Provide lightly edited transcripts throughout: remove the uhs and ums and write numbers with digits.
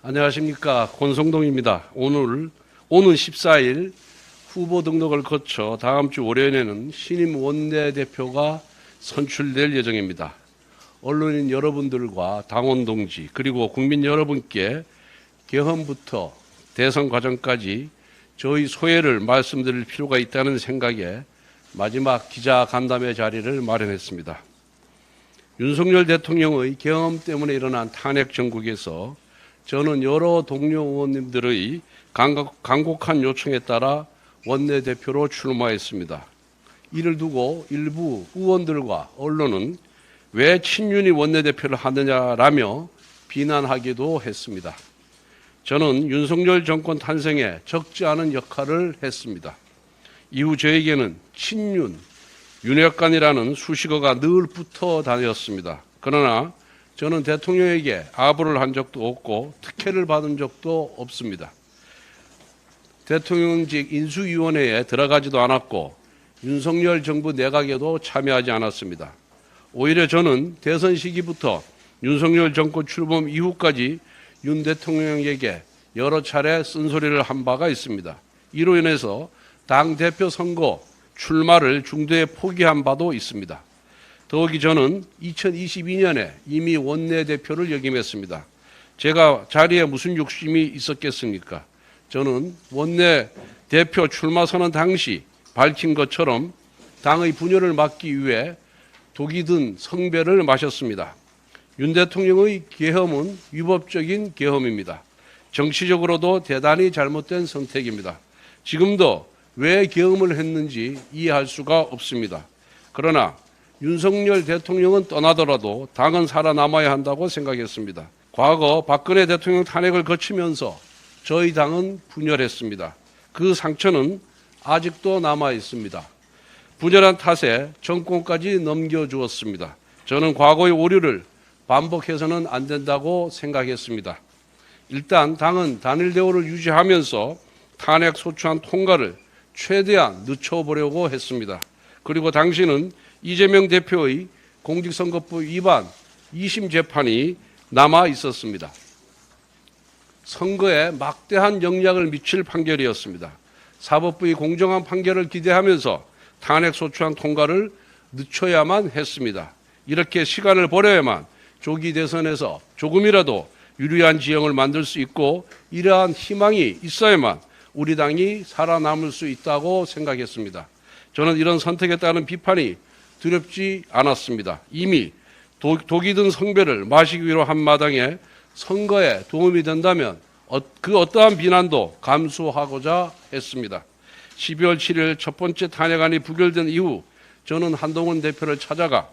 안녕하십니까. 권성동입니다. 오는 14일 후보 등록을 거쳐 다음 주 월요일에는 신임 원내대표가 선출될 예정입니다. 언론인 여러분들과 당원 동지 그리고 국민 여러분께 개헌부터 대선 과정까지 저희 소회를 말씀드릴 필요가 있다는 생각에 마지막 기자간담회 자리를 마련했습니다. 윤석열 대통령의 계엄 때문에 일어난 탄핵 정국에서 저는 여러 동료 의원님들의 간곡한 요청에 따라 원내대표로 출마했습니다. 이를 두고 일부 의원들과 언론은 왜 친윤이 원내대표를 하느냐라며 비난하기도 했습니다. 저는 윤석열 정권 탄생에 적지 않은 역할을 했습니다. 이후 저에게는 친윤, 윤핵관이라는 수식어가 늘 붙어 다녔습니다. 그러나 저는 대통령에게 아부를 한 적도 없고 특혜를 받은 적도 없습니다. 대통령직 인수위원회에 들어가지도 않았고 윤석열 정부 내각에도 참여하지 않았습니다. 오히려 저는 대선 시기부터 윤석열 정권 출범 이후까지 윤 대통령에게 여러 차례 쓴소리를 한 바가 있습니다. 이로 인해서 당대표 선거 출마를 중도에 포기한 바도 있습니다. 더욱이 저는 2022년에 이미 원내대표를 역임했습니다. 제가 자리에 무슨 욕심이 있었겠습니까? 저는 원내대표 출마 선언 당시 밝힌 것처럼 당의 분열을 막기 위해 독이 든 성배를 마셨습니다. 윤 대통령의 계엄은 위법적인 계엄입니다. 정치적으로도 대단히 잘못된 선택입니다. 지금도 왜 계엄을 했는지 이해할 수가 없습니다. 그러나 윤석열 대통령은 떠나더라도 당은 살아남아야 한다고 생각했습니다. 과거 박근혜 대통령 탄핵을 거치면서 저희 당은 분열했습니다. 그 상처는 아직도 남아 있습니다. 분열한 탓에 정권까지 넘겨주었습니다. 저는 과거의 오류를 반복해서는 안 된다고 생각했습니다. 일단 당은 단일 대우를 유지하면서 탄핵 소추안 통과를 최대한 늦춰보려고 했습니다. 그리고 당시는 이재명 대표의 공직선거법 위반 2심 재판이 남아 있었습니다. 선거에 막대한 영향을 미칠 판결이었습니다. 사법부의 공정한 판결을 기대하면서 탄핵 소추안 통과를 늦춰야만 했습니다. 이렇게 시간을 버려야만 조기 대선에서 조금이라도 유리한 지형을 만들 수 있고 이러한 희망이 있어야만 우리 당이 살아남을 수 있다고 생각했습니다. 저는 이런 선택에 따른 비판이 두렵지 않았습니다. 이미 독이 든 성배를 마시기 위로 한 마당에 선거에 도움이 된다면 그 어떠한 비난도 감수하고자 했습니다. 12월 7일 첫 번째 탄핵안이 부결된 이후 저는 한동훈 대표를 찾아가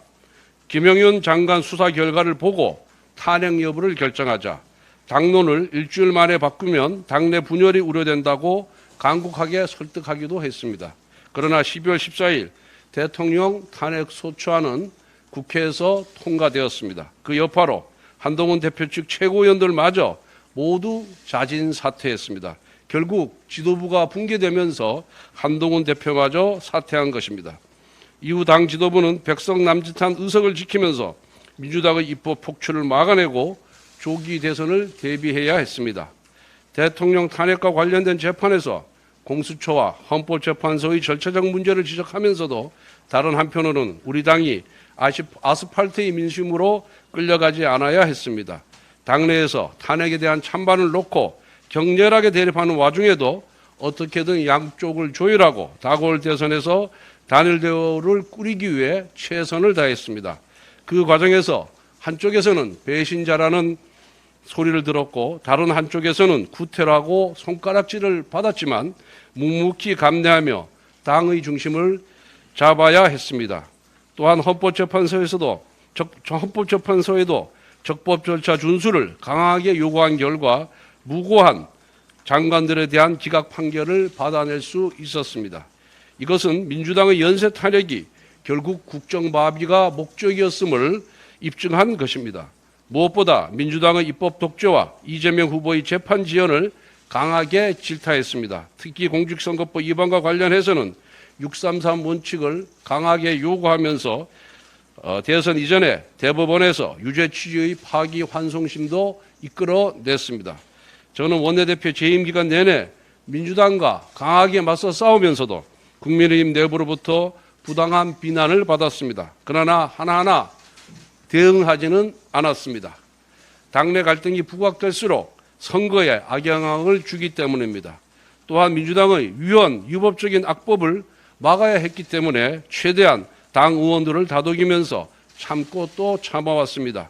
김영윤 장관 수사 결과를 보고 탄핵 여부를 결정하자 당론을 일주일 만에 바꾸면 당내 분열이 우려된다고 간곡하게 설득하기도 했습니다. 그러나 12월 14일 대통령 탄핵 소추안은 국회에서 통과되었습니다. 그 여파로 한동훈 대표 측 최고위원들마저 모두 자진 사퇴했습니다. 결국 지도부가 붕괴되면서 한동훈 대표마저 사퇴한 것입니다. 이후 당 지도부는 백성 남짓한 의석을 지키면서 민주당의 입법 폭출을 막아내고 조기 대선을 대비해야 했습니다. 대통령 탄핵과 관련된 재판에서 공수처와 헌법재판소의 절차적 문제를 지적하면서도 다른 한편으로는 우리 당이 아스팔트의 민심으로 끌려가지 않아야 했습니다. 당내에서 탄핵에 대한 찬반을 놓고 격렬하게 대립하는 와중에도 어떻게든 양쪽을 조율하고 다가올 대선에서 단일 대우를 꾸리기 위해 최선을 다했습니다. 그 과정에서 한쪽에서는 배신자라는 소리를 들었고 다른 한쪽에서는 구태라고 손가락질을 받았지만 묵묵히 감내하며 당의 중심을 잡아야 했습니다. 또한 헌법재판소에도 적법 절차 준수를 강하게 요구한 결과 무고한 장관들에 대한 기각 판결을 받아낼 수 있었습니다. 이것은 민주당의 연쇄 탄핵이 결국 국정마비가 목적이었음을 입증한 것입니다. 무엇보다 민주당의 입법 독재와 이재명 후보의 재판 지연을 강하게 질타했습니다. 특히 공직선거법 위반과 관련해서는 633 원칙을 강하게 요구하면서 대선 이전에 대법원에서 유죄 취지의 파기환송심도 이끌어냈습니다. 저는 원내대표 재임 기간 내내 민주당과 강하게 맞서 싸우면서도 국민의힘 내부로부터 부당한 비난을 받았습니다. 그러나 하나하나 대응하지는 않았습니다. 당내 갈등이 부각될수록 선거에 악영향을 주기 때문입니다. 또한 민주당의 위헌, 유법적인 악법을 막아야 했기 때문에 최대한 당 의원들을 다독이면서 참고 또 참아왔습니다.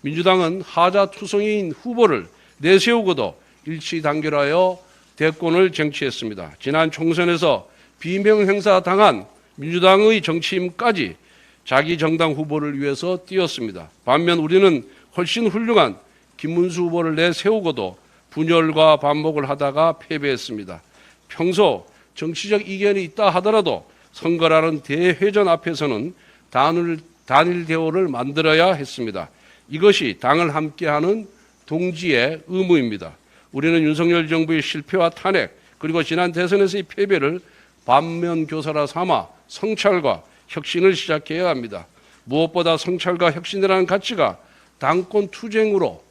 민주당은 하자투성이인 후보를 내세우고도 일치 단결하여 대권을 쟁취했습니다. 지난 총선에서 비명행사 당한 민주당의 정치인까지 자기 정당 후보를 위해서 뛰었습니다. 반면 우리는 훨씬 훌륭한 김문수 후보를 내세우고도 분열과 반목을 하다가 패배했습니다. 평소 정치적 이견이 있다 하더라도 선거라는 대회전 앞에서는 단일 대우를 만들어야 했습니다. 이것이 당을 함께하는 동지의 의무입니다. 우리는 윤석열 정부의 실패와 탄핵 그리고 지난 대선에서의 패배를 반면교사라 삼아 성찰과 혁신을 시작해야 합니다. 무엇보다 성찰과 혁신이라는 가치가 당권 투쟁으로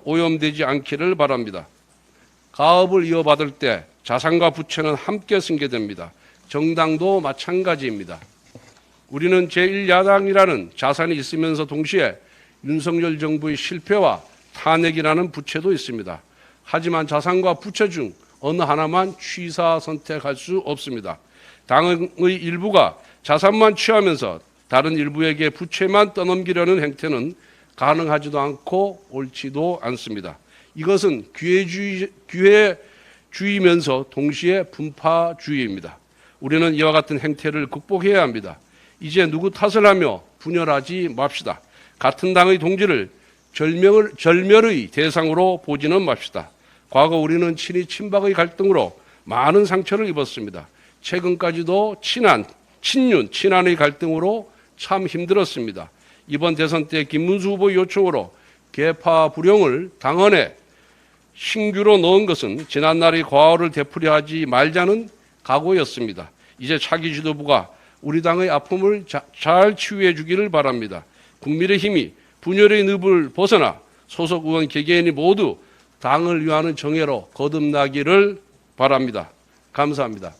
오염되지 않기를 바랍니다. 가업을 이어받을 때 자산과 부채는 함께 승계됩니다. 정당도 마찬가지입니다. 우리는 제1야당이라는 자산이 있으면서 동시에 윤석열 정부의 실패와 탄핵이라는 부채도 있습니다. 하지만 자산과 부채 중 어느 하나만 취사 선택할 수 없습니다. 당의 일부가 자산만 취하면서 다른 일부에게 부채만 떠넘기려는 행태는 가능하지도 않고 옳지도 않습니다. 이것은 기회주의면서 동시에 분파주의입니다. 우리는 이와 같은 행태를 극복해야 합니다. 이제 누구 탓을 하며 분열하지 맙시다. 같은 당의 동지를 절멸의 대상으로 보지는 맙시다. 과거 우리는 친이 친박의 갈등으로 많은 상처를 입었습니다. 최근까지도 친한의 갈등으로 참 힘들었습니다. 이번 대선 때 김문수 후보 요청으로 계파 불용을 당헌에 신규로 넣은 것은 지난날의 과오를 되풀이하지 말자는 각오였습니다. 이제 차기 지도부가 우리 당의 아픔을 잘 치유해 주기를 바랍니다. 국민의힘이 분열의 늪을 벗어나 소속 의원 개개인이 모두 당을 위하는 정예로 거듭나기를 바랍니다. 감사합니다.